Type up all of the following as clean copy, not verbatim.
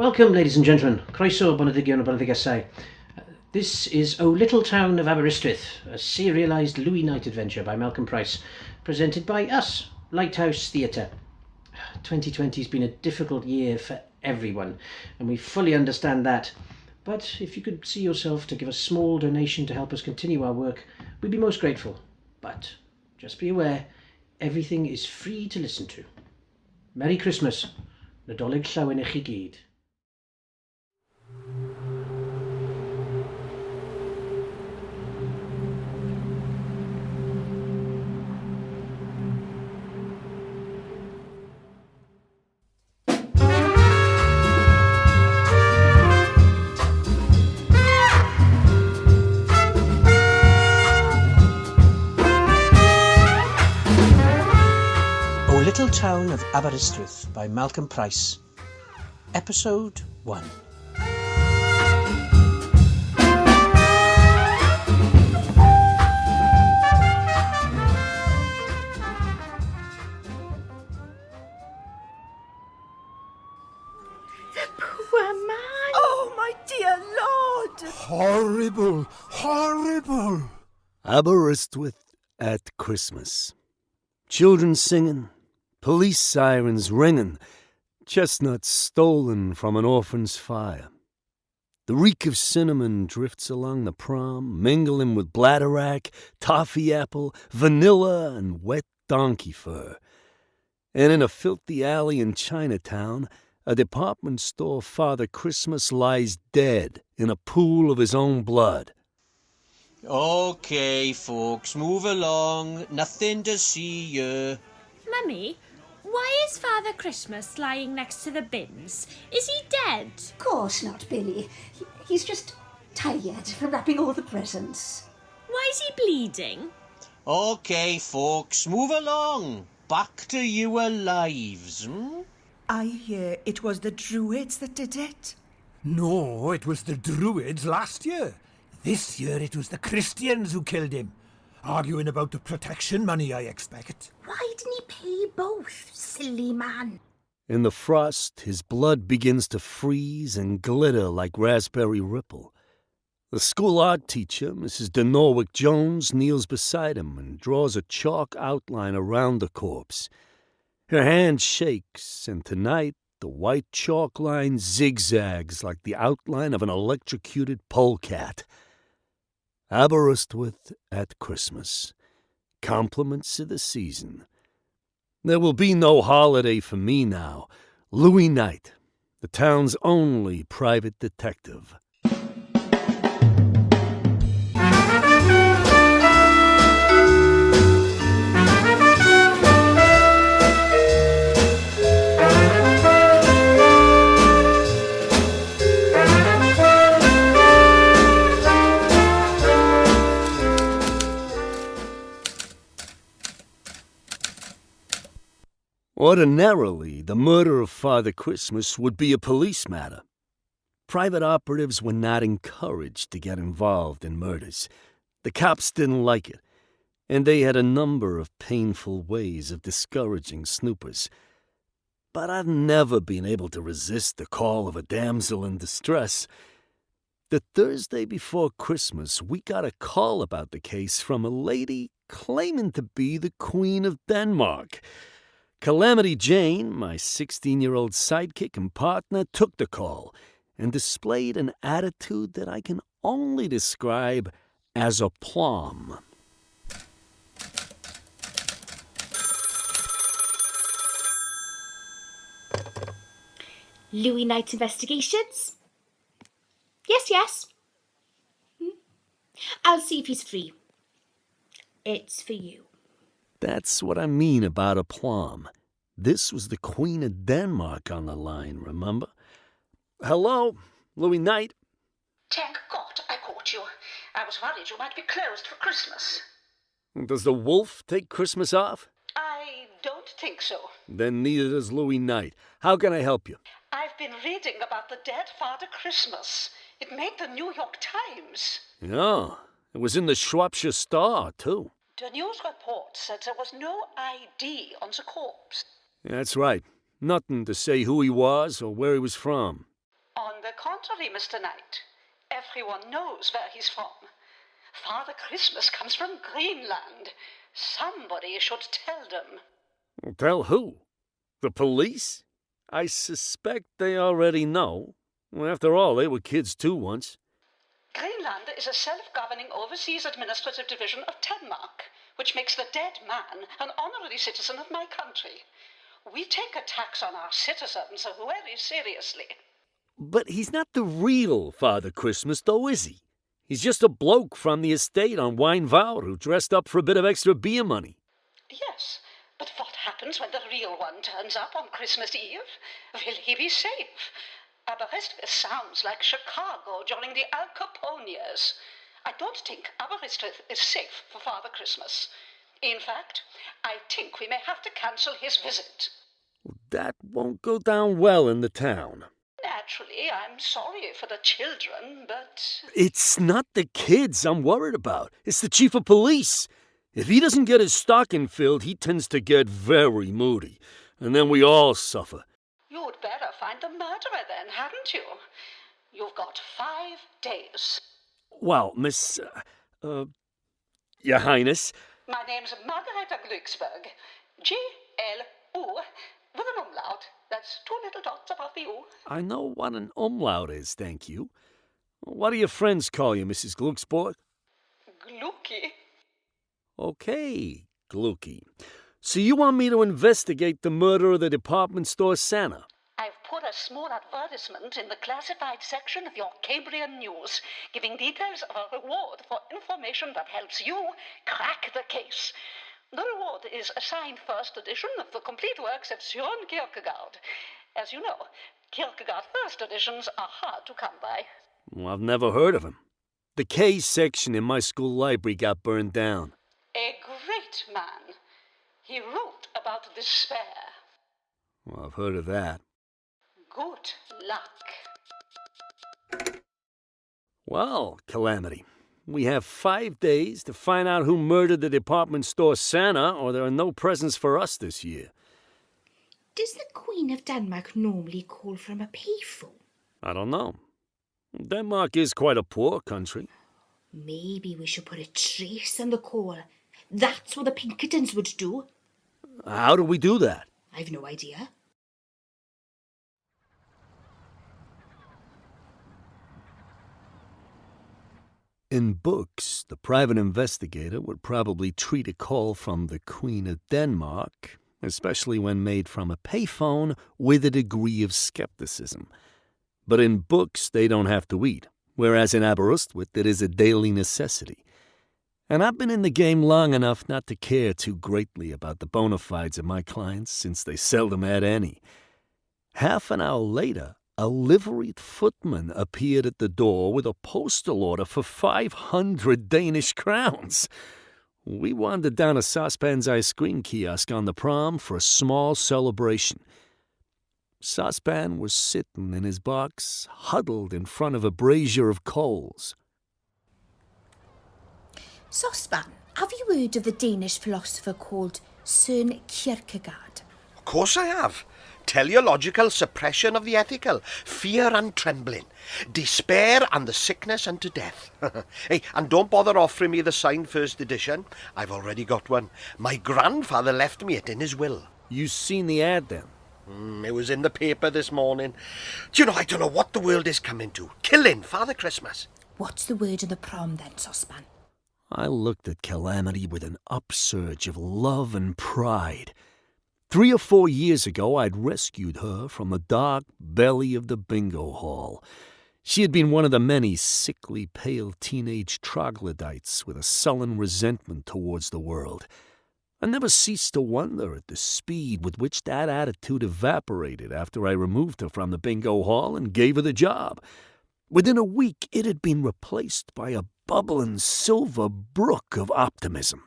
Welcome, ladies and gentlemen. Croeso, boneddigion o boneddigesau. This is O Little Town of Aberystwyth, a serialised Louis Knight adventure by Malcolm Price, presented by us, Lighthouse Theatre. 2020 has been a difficult year for everyone, and we fully understand that. But if you could see yourself to give a small donation to help us continue our work, we'd be most grateful. But just be aware, everything is free to listen to. Merry Christmas. Nadolig llawen i chi gyd. Little Town of Aberystwyth by Malcolm Price. Episode 1. The poor man! Oh, my dear Lord! Horrible, horrible! Aberystwyth at Christmas. Children singing, police sirens ringing, chestnuts stolen from an orphan's fire. The reek of cinnamon drifts along the prom, mingling with bladderwrack, toffee apple, vanilla, and wet donkey fur. And in a filthy alley in Chinatown, a department store Father Christmas lies dead in a pool of his own blood. Okay, folks, move along. Nothing to see here. Mummy, why is Father Christmas lying next to the bins? Is he dead? Of course not, Billy. He's just tired from wrapping all the presents. Why is he bleeding? Okay, folks, move along. Back to your lives, I hear it was the Druids that did it. No, it was the Druids last year. This year it was the Christians who killed him. Arguing about the protection money, I expect. Why didn't he pay both, silly man? In the frost, his blood begins to freeze and glitter like raspberry ripple. The school art teacher, Mrs. de Norwick Jones, kneels beside him and draws a chalk outline around the corpse. Her hand shakes, and tonight the white chalk line zigzags like the outline of an electrocuted polecat. Aberystwyth at Christmas. Compliments of the season. There will be no holiday for me now. Louis Knight, the town's only private detective. Ordinarily, the murder of Father Christmas would be a police matter. Private operatives were not encouraged to get involved in murders. The cops didn't like it, and they had a number of painful ways of discouraging snoopers. But I've never been able to resist the call of a damsel in distress. The Thursday before Christmas, we got a call about the case from a lady claiming to be the Queen of Denmark. Calamity Jane, my 16-year-old sidekick and partner, took the call and displayed an attitude that I can only describe as a plum. Louis Knight Investigations? Yes. I'll see if he's free. It's for you. That's what I mean about a plum. This was the Queen of Denmark on the line, remember? Hello, Louis Knight. Thank God I caught you. I was worried you might be closed for Christmas. Does the wolf take Christmas off? I don't think so. Then neither does Louis Knight. How can I help you? I've been reading about the dead Father Christmas. It made the New York Times. Yeah, it was in the Shropshire Star, too. The news report said there was no ID on the corpse. That's right. Nothing to say who he was or where he was from. the contrary, Mr. Knight. Everyone knows where he's from. Father Christmas comes from Greenland. Somebody should tell them. Tell who? The police? I suspect they already know. After all, they were kids too once. Greenland is a self-governing overseas administrative division of Denmark, which makes the dead man an honorary citizen of my country. We take a tax on our citizens very seriously. But he's not the real Father Christmas, though, is he? He's just a bloke from the estate on Winevour who dressed up for a bit of extra beer money. Yes, but what happens when the real one turns up on Christmas Eve? Will he be safe? Aberystwyth sounds like Chicago during the Al Capone years. I don't think Aberystwyth is safe for Father Christmas. In fact, I think we may have to cancel his visit. That won't go down well in the town. Naturally, I'm sorry for the children, but... It's not the kids I'm worried about. It's the chief of police. If he doesn't get his stocking filled, he tends to get very moody. And then we all suffer. You'd better find the murderer then, hadn't you? You've got 5 days. Well, Your Highness... My name's Margareta Glücksberg. G-L-U, with an umlaut. That's 2 little dots above the U. I know what an umlaut is, thank you. What do your friends call you, Mrs. Glücksborg? Glucky. Okay, Glucky. So you want me to investigate the murder of the department store Santa? I've put a small advertisement in the classified section of your Cambrian News, giving details of a reward for information that helps you crack the case. The reward is a signed first edition of the complete works of Søren Kierkegaard. As you know, Kierkegaard first editions are hard to come by. Well, I've never heard of him. The K section in my school library got burned down. A great man. He wrote about despair. Well, I've heard of that. Good luck. Well, Calamity, we have 5 days to find out who murdered the department store Santa, or there are no presents for us this year. Does the Queen of Denmark normally call from a payphone? I don't know. Denmark is quite a poor country. Maybe we should put a trace on the call. That's what the Pinkertons would do. How do we do that? I've no idea. In books, the private investigator would probably treat a call from the Queen of Denmark, especially when made from a payphone, with a degree of skepticism. But in books, they don't have to eat, whereas in Aberystwyth, it is a daily necessity. And I've been in the game long enough not to care too greatly about the bona fides of my clients, since they seldom had any. Half an hour later, a liveried footman appeared at the door with a postal order for 500 Danish crowns. We wandered down a Saucepan's ice cream kiosk on the prom for a small celebration. Saucepan was sitting in his box, huddled in front of a brazier of coals. Saucepan, have you heard of the Danish philosopher called Søren Kierkegaard? Of course I have. Teleological suppression of the ethical, fear and trembling, despair and the sickness unto death. Hey, and don't bother offering me the signed first edition. I've already got one. My grandfather left me it in his will. You seen the ad then? It was in the paper this morning. Do you know, I don't know what the world is coming to. Killing Father Christmas. What's the word in the prom then, Saucepan? I looked at Calamity with an upsurge of love and pride. 3 or 4 years ago, I'd rescued her from the dark belly of the bingo hall. She had been one of the many sickly, pale teenage troglodytes with a sullen resentment towards the world. I never ceased to wonder at the speed with which that attitude evaporated after I removed her from the bingo hall and gave her the job. Within a week, it had been replaced by a bubbling silver brook of optimism.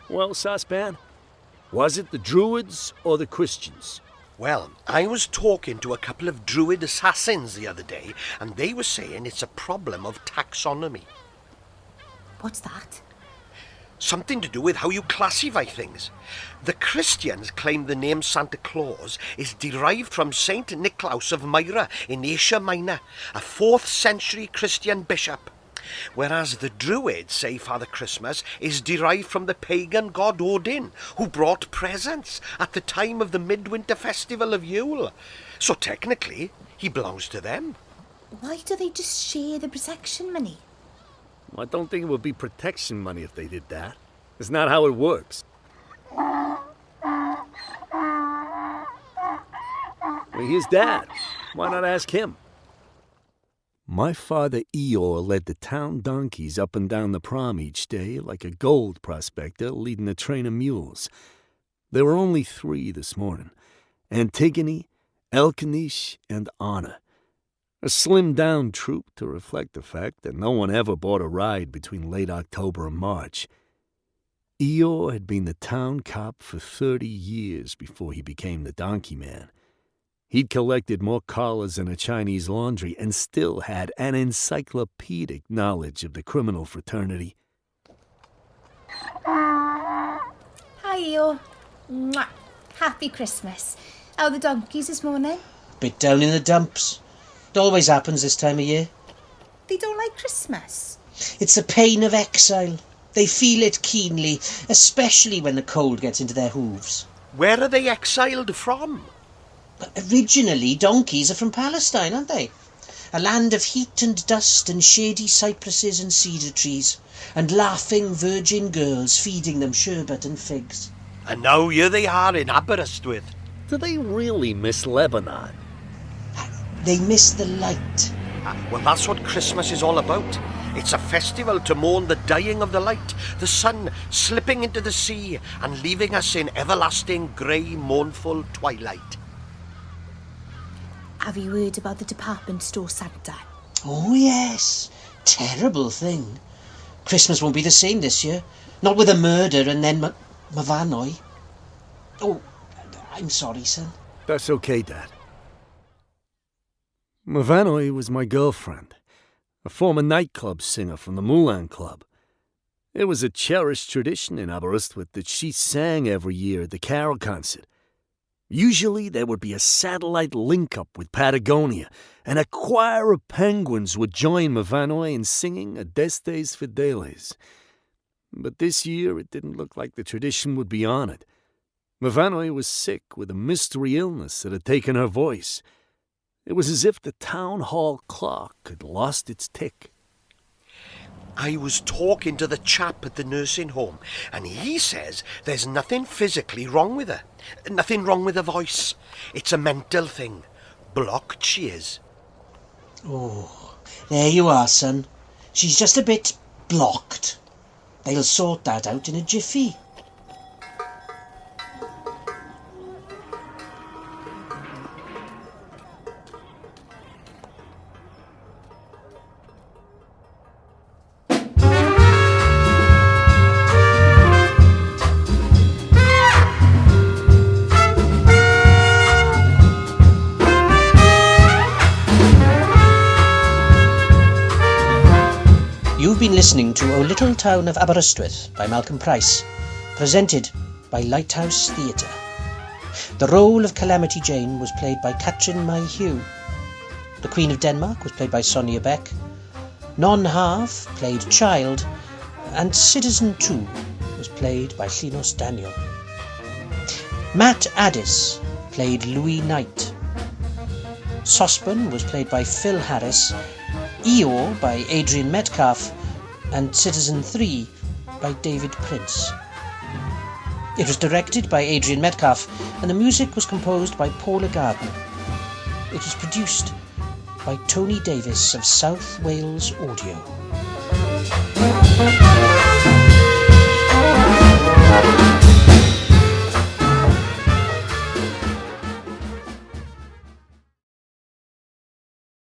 Well, Saucepan, was it the Druids or the Christians? Well, I was talking to a couple of Druid assassins the other day, and they were saying it's a problem of taxonomy. What's that? Something to do with how you classify things. The Christians claim the name Santa Claus is derived from Saint Nicholas of Myra in Asia Minor, a 4th century Christian bishop, whereas the Druids say Father Christmas is derived from the pagan god Odin, who brought presents at the time of the midwinter festival of Yule. So technically, he belongs to them. Why do they just share the protection money? I don't think it would be protection money if they did that. It's not how it works. Well, here's Dad. Why not ask him? My father Eeyore led the town donkeys up and down the prom each day like a gold prospector leading a train of mules. There were only 3 this morning: Antigone, Elkanish, and Anna. A slimmed-down troop to reflect the fact that no one ever bought a ride between late October and March. Eeyore had been the town cop for 30 years before he became the donkey man. He'd collected more collars than a Chinese laundry and still had an encyclopedic knowledge of the criminal fraternity. Hi, Eeyore. Mwah. Happy Christmas. How are the donkeys this morning? Bit down in the dumps. It always happens this time of year. They don't like Christmas. It's the pain of exile. They feel it keenly, especially when the cold gets into their hooves. Where are they exiled from? Originally, donkeys are from Palestine, aren't they? A land of heat and dust and shady cypresses and cedar trees, and laughing virgin girls feeding them sherbet and figs. And now here they are in Aberystwyth. Do they really miss Lebanon? They miss the light. Well, that's what Christmas is all about. It's a festival to mourn the dying of the light, the sun slipping into the sea and leaving us in everlasting grey, mournful twilight. Have you heard about the department store Santa? Oh, yes. Terrible thing. Christmas won't be the same this year. Not with a murder and then Mavanoi. Oh, I'm sorry, son. That's okay, Dad. Mavanoi was my girlfriend, a former nightclub singer from the Moulin Club. It was a cherished tradition in Aberystwyth that she sang every year at the Carol concert. Usually there would be a satellite link-up with Patagonia, and a choir of penguins would join Mavanoi in singing Adestes Fideles. But this year it didn't look like the tradition would be honored. Mavanoi was sick with a mystery illness that had taken her voice. It was as if the town hall clock had lost its tick. I was talking to the chap at the nursing home, and he says there's nothing physically wrong with her. Nothing wrong with her voice. It's a mental thing. Blocked she is. Oh, there you are, son. She's just a bit blocked. They'll sort that out in a jiffy. You've been listening to O Little Town of Aberystwyth by Malcolm Price, presented by Lighthouse Theatre. The role of Calamity Jane was played by Katrin Mayhew. The Queen of Denmark was played by Sonia Beck. Non-Half played Child, and Citizen 2 was played by Llinos Daniel. Matt Addis played Louis Knight. Sospan was played by Phil Harris, Eeyore by Adrian Metcalf, and Citizen 3 by David Prince. It was directed by Adrian Metcalf, and the music was composed by Paula Gardner. It was produced by Tony Davis of South Wales Audio.